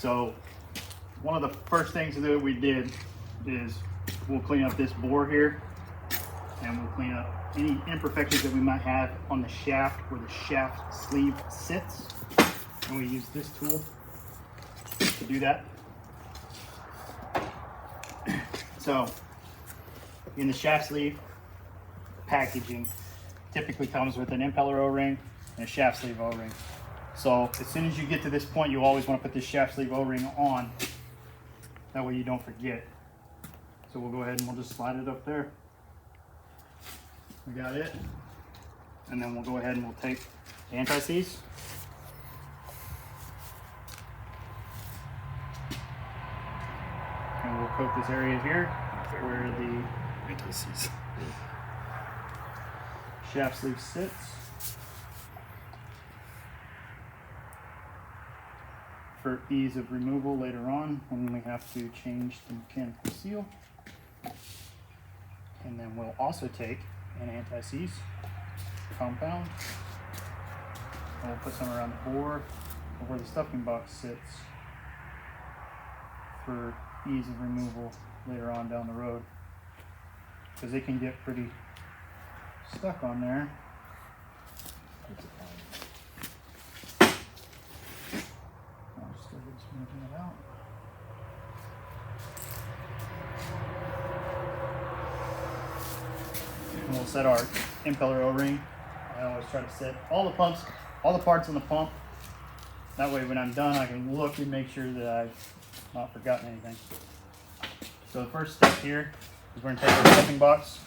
So one of the first things that we did is we'll clean up this bore here, and we'll clean up any imperfections that we might have on the shaft where the shaft sleeve sits. And we use this tool to do that. So in the shaft sleeve packaging typically comes with an impeller O-ring and a shaft sleeve O-ring. So as soon as you get to this point, you always want to put this shaft sleeve O-ring on. That way you don't forget. So we'll go ahead and we'll just slide it up there. We got it. And then we'll go ahead and we'll take the anti-seize. And we'll coat this area here where the anti-seize shaft sleeve sits. For ease of removal later on when we have to change the mechanical seal. And then we'll also take an anti-seize compound and we'll put some around the bore or where the stuffing box sits for ease of removal later on down the road, because it can get pretty stuck on there. It out. And we'll set our impeller O-ring. I always try to set all the parts on the pump. That way when I'm done, I can look and make sure that I've not forgotten anything. So the first step here is we're going to take our stuffing box.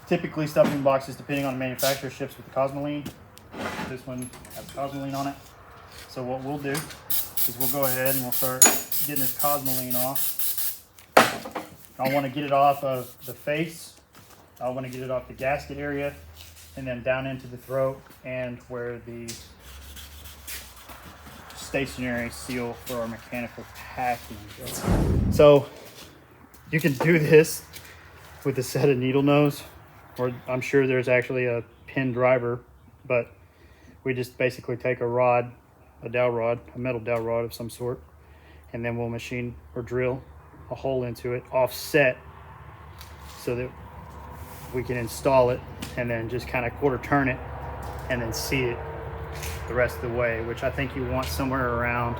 Typically stuffing boxes, depending on the manufacturer, ships with the Cosmoline. This one has Cosmoline on it. So what we'll do is we'll go ahead and we'll start getting this Cosmoline off. I want to get it off of the face. I want to get it off the gasket area and then down into the throat and where the stationary seal for our mechanical packing goes. So you can do this with a set of needle nose, or I'm sure there's actually a pin driver, but we just basically take a rod, a dowel rod, a metal dowel rod of some sort, and then we'll machine or drill a hole into it offset so that we can install it and then just kind of quarter turn it and then seat it the rest of the way, which I think you want somewhere around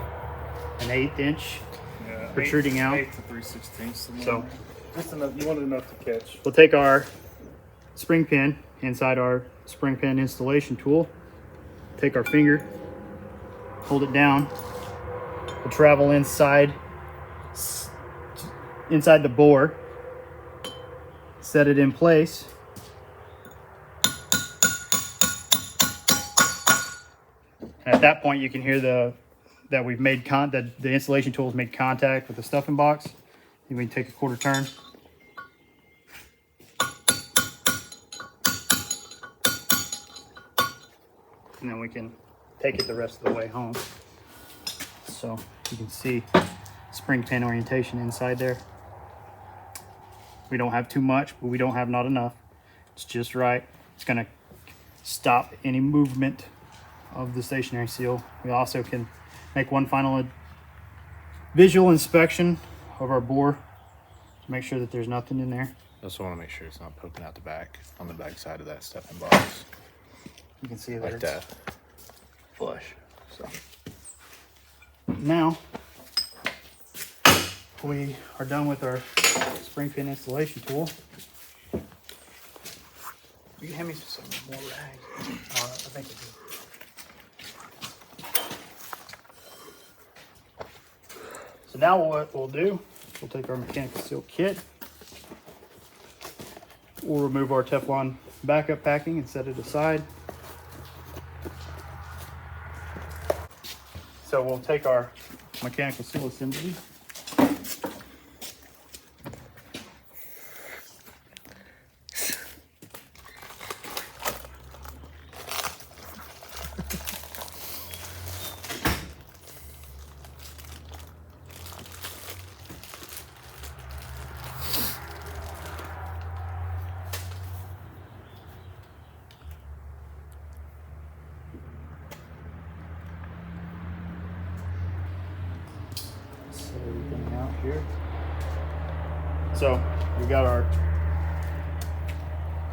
an 1/8 inch protruding out. 8 to 3/16. So just enough, you want it enough to catch. We'll take our spring pin inside our spring pin installation tool, take our finger, hold it down. We'll travel inside the bore, set it in place. And at that point, you can hear that we've made that the installation tool has made contact with the stuffing box. And we can take a quarter turn. And then we can take it the rest of the way home. So you can see spring pin orientation inside there. We don't have too much, but we don't have not enough. It's just right. It's gonna stop any movement of the stationary seal. We also can make one final visual inspection of our bore to make sure that there's nothing in there. I also want to make sure it's not poking out the back, on the back side of that stuffing box. You can see that Like it's that. flush. So now we are done with our spring pin installation tool. You can hand me some more rags. I think it is. So now what we'll do, we'll take our mechanical seal kit. We'll remove our Teflon backup packing and set it aside. So we'll take our mechanical seal assembly. here. So we got our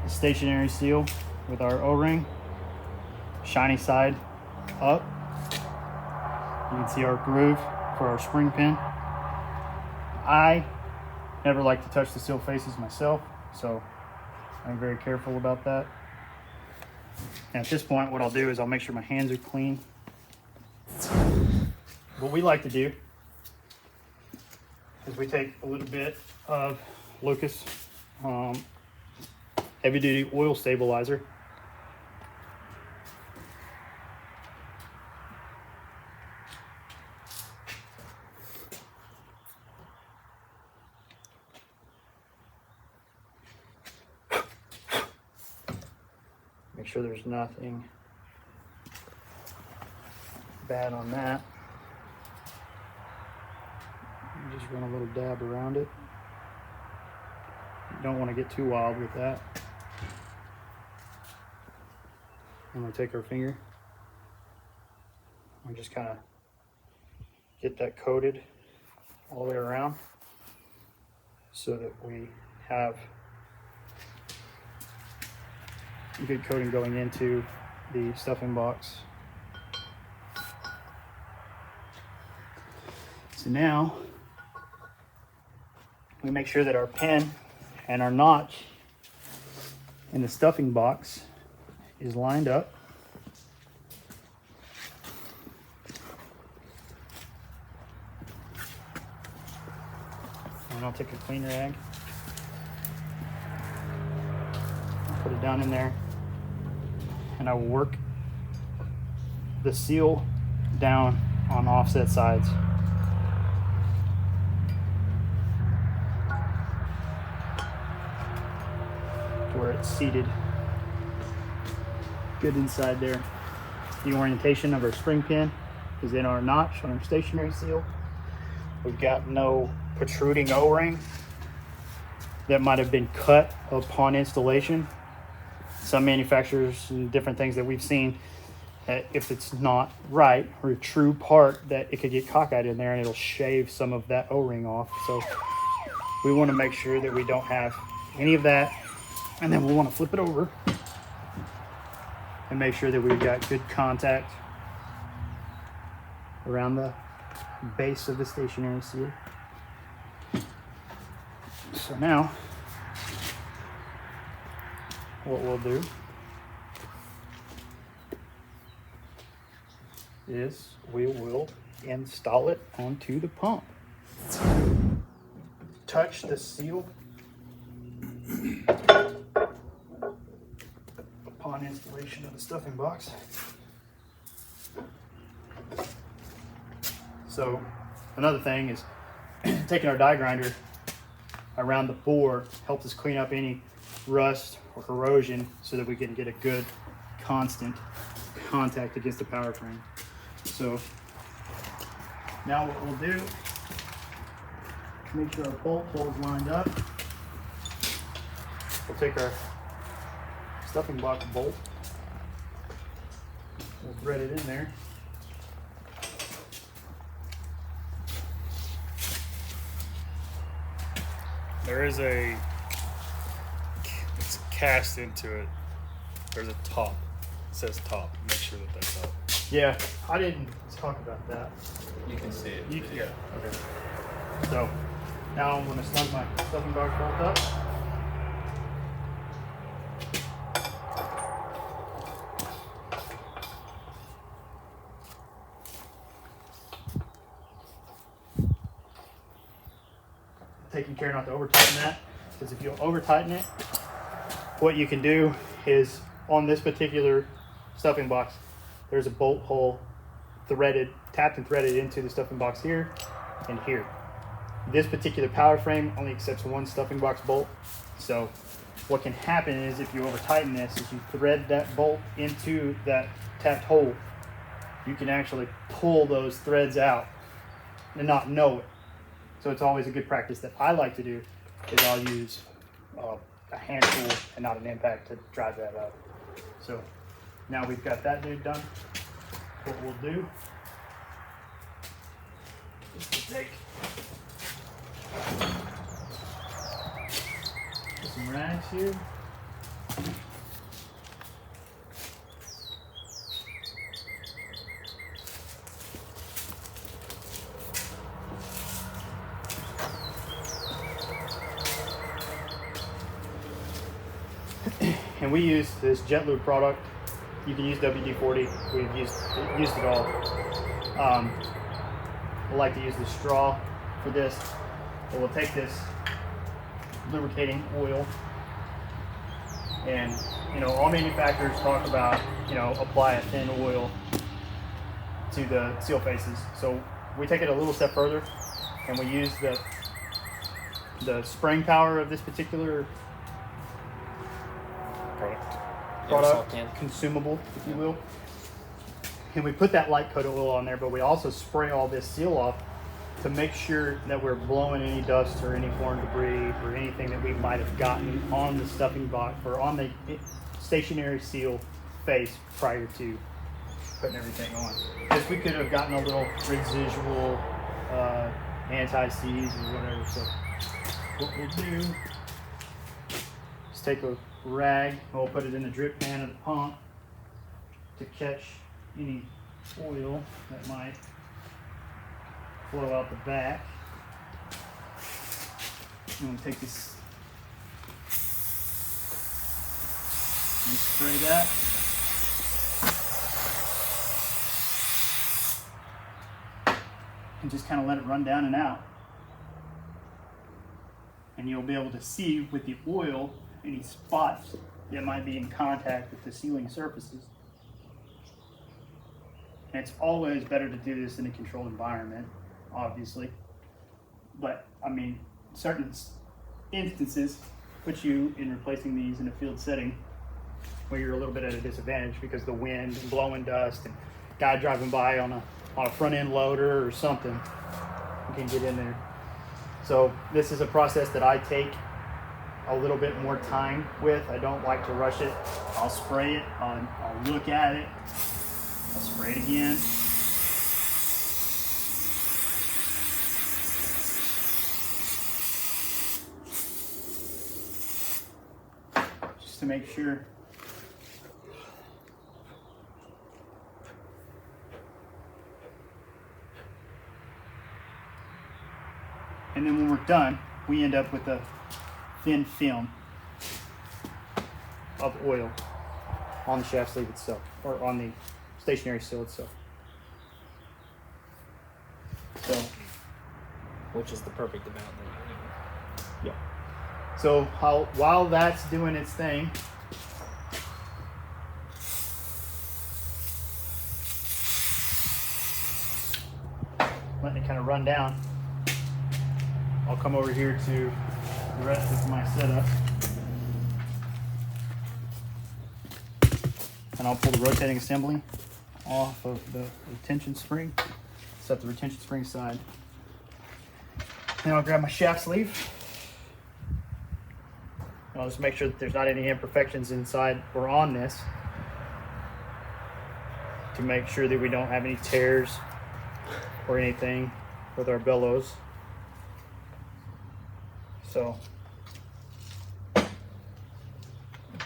stationary seal with our O-ring, shiny side up. You can see our groove for our spring pin. I never like to touch the seal faces myself, so I'm very careful about that. And at this point, what I'll do is I'll make sure my hands are clean. What we like to do is we take a little bit of Lucas heavy duty oil stabilizer. Make sure there's nothing bad on that. Just run a little dab around it. You don't want to get too wild with that. I'm going to take our finger and just kind of get that coated all the way around so that we have a good coating going into the stuffing box. So now we make sure that our pin and our notch in the stuffing box is lined up. And I'll take a clean rag, put it down in there, and I will work the seal down on offset sides. Where it's seated good inside there. The orientation of our spring pin is in our notch on our stationary seal. We've got no protruding O-ring that might have been cut upon installation. Some manufacturers and different things that we've seen, if it's not right or a true part, that it could get cockeyed in there and it'll shave some of that O-ring off. So we want to make sure that we don't have any of that. And then we'll want to flip it over and make sure that we've got good contact around the base of the stationary seal. So now, what we'll do is we will install it onto the pump. Touch the seal upon installation of the stuffing box. So another thing is taking our die grinder around the bore helps us clean up any rust or corrosion so that we can get a good constant contact against the power frame. So now what we'll do, make sure our bolt hole's lined up. We'll take our stuffing box bolt, we'll thread it in there. There is it's cast into it. There's a top. It says top. Make sure that that's up. Yeah, I didn't talk about that. You can see it. Yeah, okay. So now I'm going to snug my stuffing box bolt up. Taking care not to over tighten that, because if you over tighten it, what you can do is on this particular stuffing box, there's a bolt hole threaded, tapped and threaded into the stuffing box here and here. This particular power frame only accepts one stuffing box bolt. So what can happen is if you over tighten this, is you thread that bolt into that tapped hole, you can actually pull those threads out and not know it. So it's always a good practice that I like to do is I'll use a hand tool and not an impact to drive that up. So now we've got that dude done. What we'll do is we'll take Put some rags here. And we use this Jet Lube product. You can use WD-40. We've used it all. I like to use the straw for this. But we'll take this lubricating oil, and all manufacturers talk about apply a thin oil to the seal faces. So we take it a little step further, and we use the spraying power of this particular product consumable, if you will. And we put that light coat of oil on there, but we also spray all this seal off to make sure that we're blowing any dust or any foreign debris or anything that we might have gotten on the stuffing box or on the stationary seal face prior to putting everything on. Because we could have gotten a little residual anti-seize or whatever. So what we'll do is take a rag and we'll put it in the drip pan of the pump to catch any oil that might flow out the back. I'm going to take this and spray that. And just kind of let it run down and out. And you'll be able to see with the oil any spots that might be in contact with the sealing surfaces. And it's always better to do this in a controlled environment, obviously. But I mean, certain instances put you in replacing these in a field setting where you're a little bit at a disadvantage because the wind and blowing dust and guy driving by on a front end loader or something can get in there. So this is a process that I take a little bit more time with. I don't like to rush it. I'll spray it, I'll look at it, I'll spray it again. Just to make sure. And then when we're done, we end up with a thin film of oil on the shaft sleeve itself, or on the stationary seal itself. So, which is the perfect amount that you need. yeah. So while that's doing its thing, letting it kind of run down, I'll come over here to the rest of my setup. And I'll pull the rotating assembly off of the retention spring, set the retention spring aside. Then I'll grab my shaft sleeve. And I'll just make sure that there's not any imperfections inside or on this to make sure that we don't have any tears or anything with our bellows. So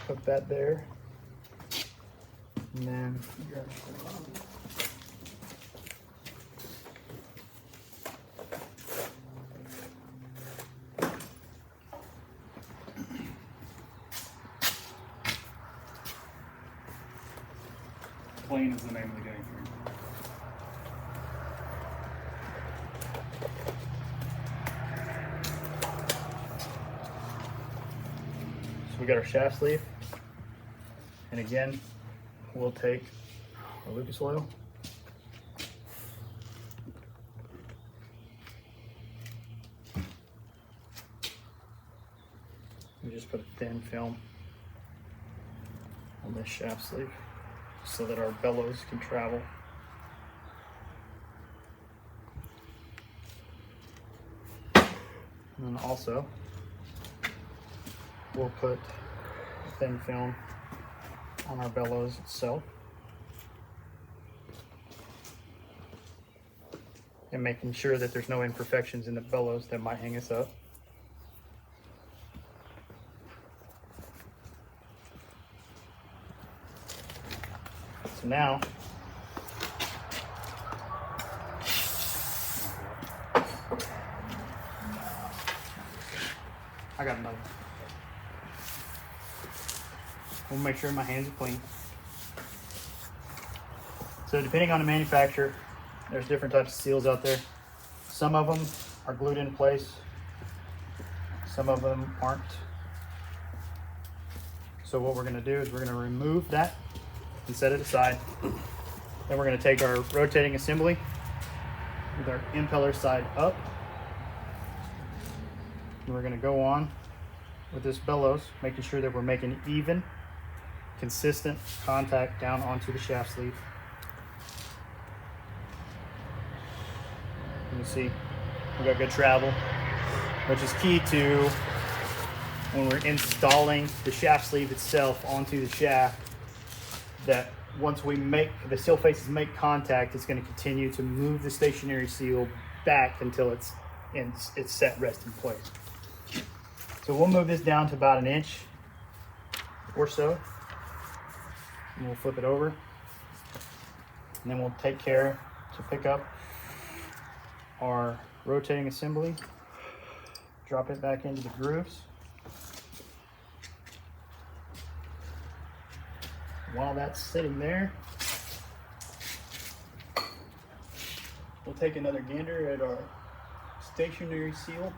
put that there. And then Clean is the name of the game here. so we got our shaft sleeve, and again we'll take our Lucas oil, we just put a thin film on this shaft sleeve so that our bellows can travel. And then also we'll put a thin film on our bellows itself. and making sure that there's no imperfections in the bellows that might hang us up. So now, I got another. We'll make sure my hands are clean. So depending on the manufacturer, there's different types of seals out there. Some of them are glued in place. Some of them aren't. So what we're gonna do is we're gonna remove that and set it aside. Then we're gonna take our rotating assembly with our impeller side up. And we're gonna go on with this bellows, making sure that we're making even, consistent contact down onto the shaft sleeve. You can see we got good travel, which is key to when we're installing the shaft sleeve itself onto the shaft, that once we make the seal faces make contact, it's going to continue to move the stationary seal back until it's set rest in place. So we'll move this down to about 1 inch or so, and we'll flip it over, and then we'll take care to pick up our rotating assembly, drop it back into the grooves. While that's sitting there, we'll take another gander at our stationary seal.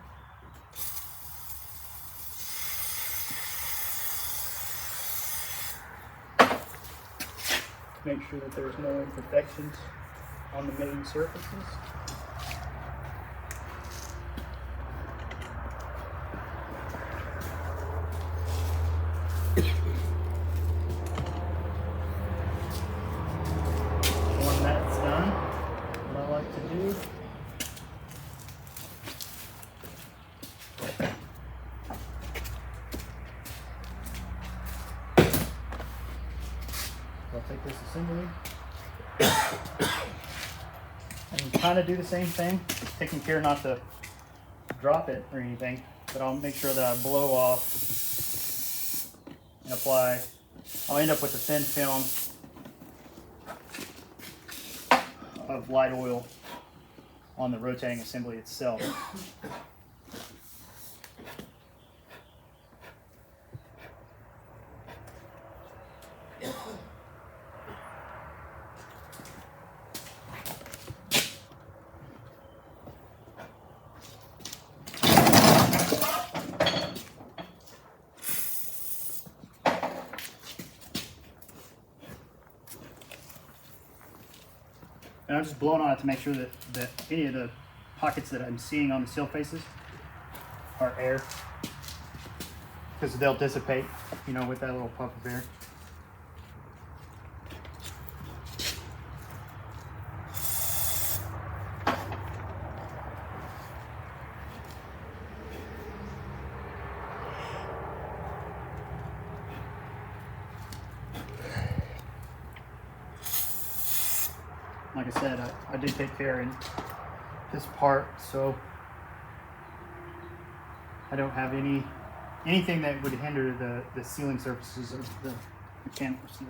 Make sure that there's no imperfections on the main surfaces. When that's done, what I like to do I'll take this assembly and kind of do the same thing, taking care not to drop it or anything, but I'll make sure that I blow off and apply. I'll end up with a thin film of light oil on the rotating assembly itself. And I'm just blowing on it to make sure that any of the pockets that I'm seeing on the seal faces are air, because they'll dissipate, you know, with that little puff of air. Like I said, I did take care in this part, so I don't have anything that would hinder the sealing surfaces of the mechanical seal.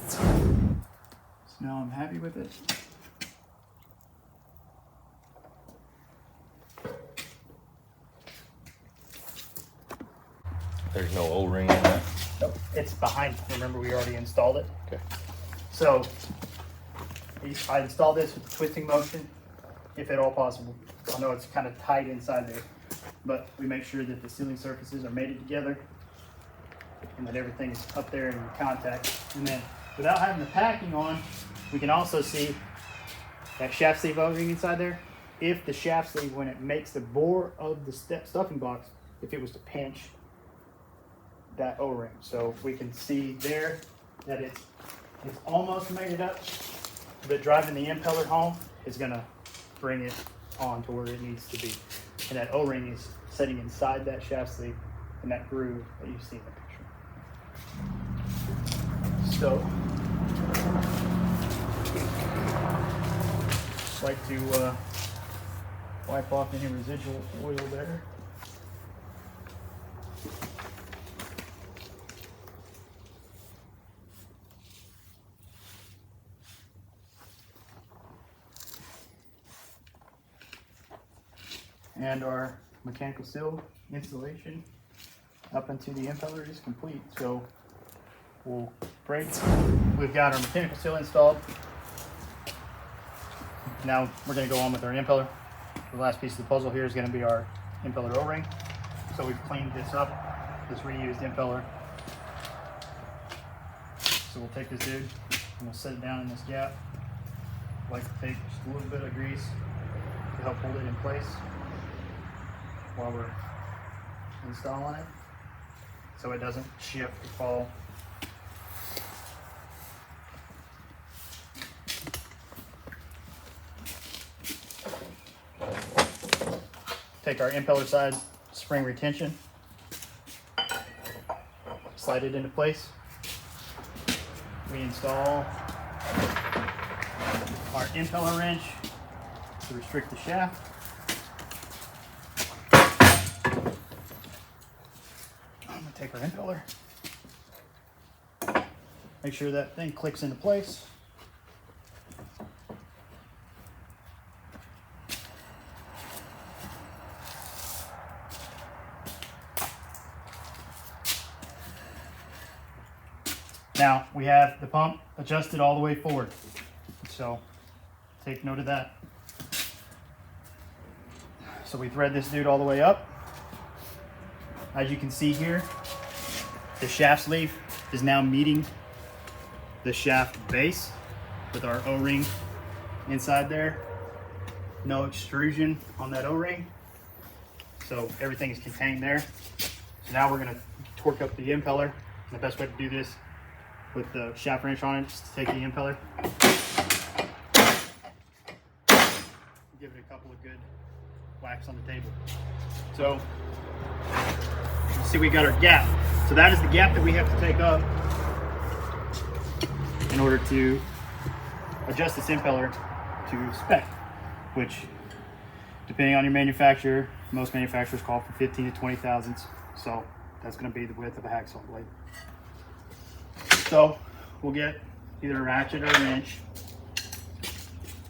So now I'm happy with it. There's no O-ring in that. Nope, it's behind. Remember, we already installed it. Okay. So I installed this with the twisting motion, if at all possible. I know it's kind of tight inside there, but we make sure that the sealing surfaces are mated together and that everything is up there in contact. And then without having the packing on, we can also see that shaft sleeve O-ring inside there. If the shaft sleeve, when it makes the bore of the stuffing box, if it was to pinch that O-ring. So we can see there that it's almost made it up, but driving the impeller home is gonna bring it on to where it needs to be. And that O-ring is sitting inside that shaft sleeve in that groove that you see in the picture. So, just like to wipe off any residual oil there. And our mechanical seal installation up into the impeller is complete. So we'll break. We've got our mechanical seal installed. Now we're going to go on with our impeller. The last piece of the puzzle here is going to be our impeller O-ring. So we've cleaned this up, this reused impeller. So we'll take this dude and we'll set it down in this gap. I like to take just a little bit of grease to help hold it in place while we're installing it, so it doesn't shift or fall. Take our impeller side spring retention, slide it into place. We install our impeller wrench to restrict the shaft. Take our impeller, make sure that thing clicks into place. Now we have the pump adjusted all the way forward, so take note of that. So we thread this dude all the way up. As you can see here, the shaft sleeve is now meeting the shaft base with our O-ring inside there. No extrusion on that O-ring, so everything is contained there. So now we're going to torque up the impeller. And the best way to do this with the shaft wrench on it is to take the impeller, give it a couple of good whacks on the table. So you see we got our gap. So that is the gap that we have to take up in order to adjust this impeller to spec, which depending on your manufacturer, most manufacturers call for 15 to 20 thousandths. So that's going to be the width of a hacksaw blade. So we'll get either a ratchet or a wrench.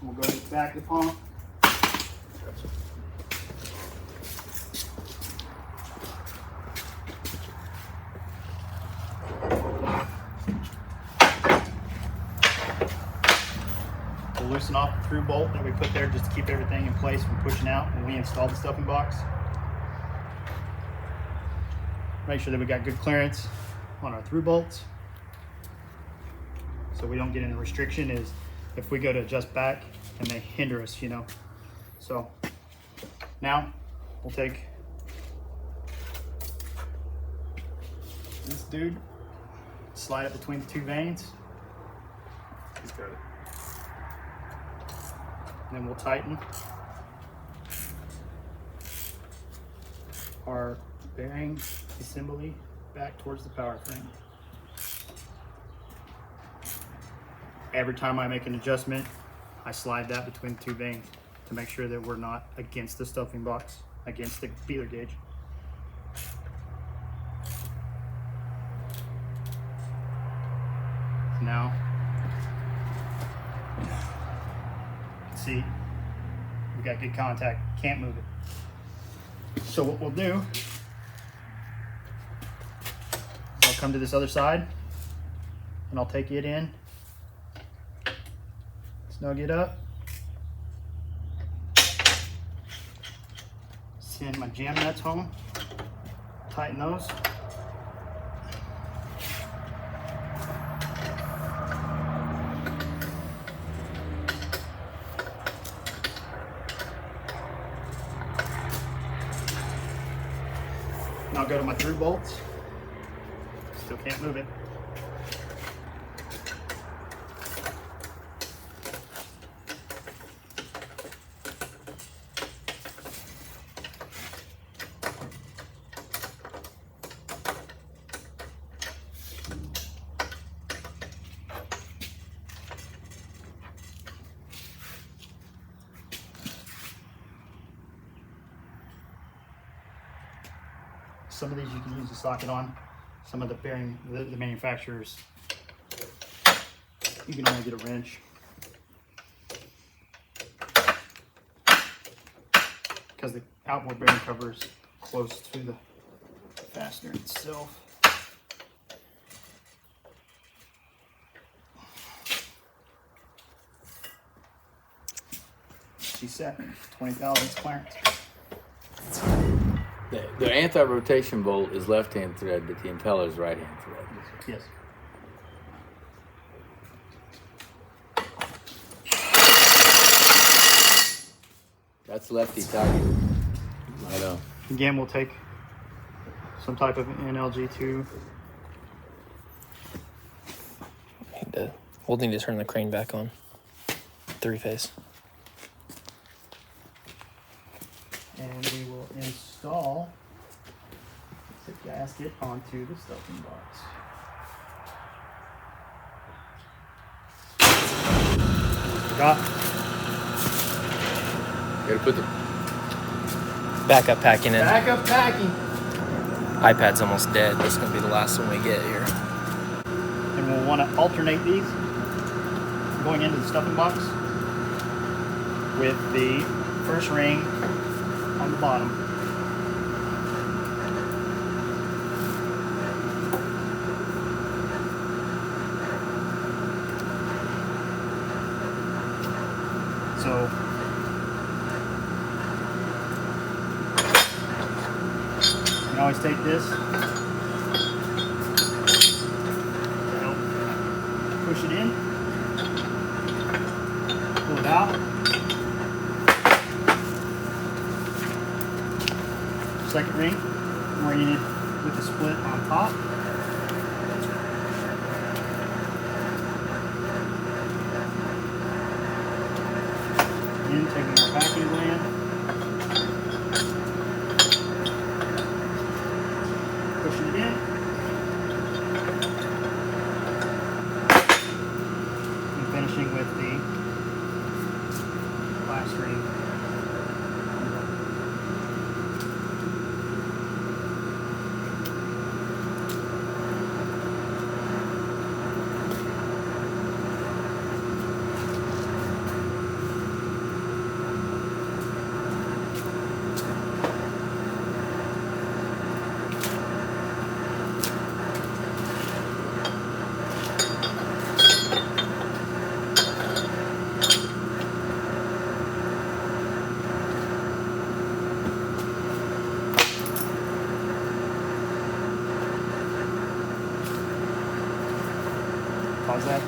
We'll go to the back of the pump. We'll loosen off the through bolt that we put there just to keep everything in place from pushing out when we install the stuffing box. Make sure that we got good clearance on our through bolts, so we don't get any restriction is if we go to adjust back and they hinder us, you know. So now we'll take this dude, slide it between the two vanes. He's got it. And then we'll tighten our bearing assembly back towards the power frame. Every time I make an adjustment, I slide that between the two vanes to make sure that we're not against the stuffing box, against the feeler gauge. Now, you can see we got good contact, can't move it. So what we'll do is I'll come to this other side and I'll take it in, snug it up, send my jam nuts home, tighten those. And I'll go to my through bolts. Still can't move it. Some of these you can use a socket on. Some of the bearing, the manufacturers, you can only get a wrench. Because the outboard bearing cover is close to the fastener itself. She's set 20 thousandths clearance. The anti-rotation bolt is left-hand thread, but the impeller is right-hand thread. Yes. That's lefty tighty. I know. Again, we'll take some type of NLG2. We'll need to turn the crane back on. 3-phase. And we will install the gasket onto the stuffing box. Forgot. Gotta put the Backup packing in. Backup packing. iPad's almost dead. This is gonna be the last one we get here. And we'll want to alternate these going into the stuffing box with the first ring on the bottom. So you can always take this to help push it in, pull it out. Second ring oriented with the split on top. Again, taking our packing gland. Pushing it in. And finishing with the last ring. Pause that.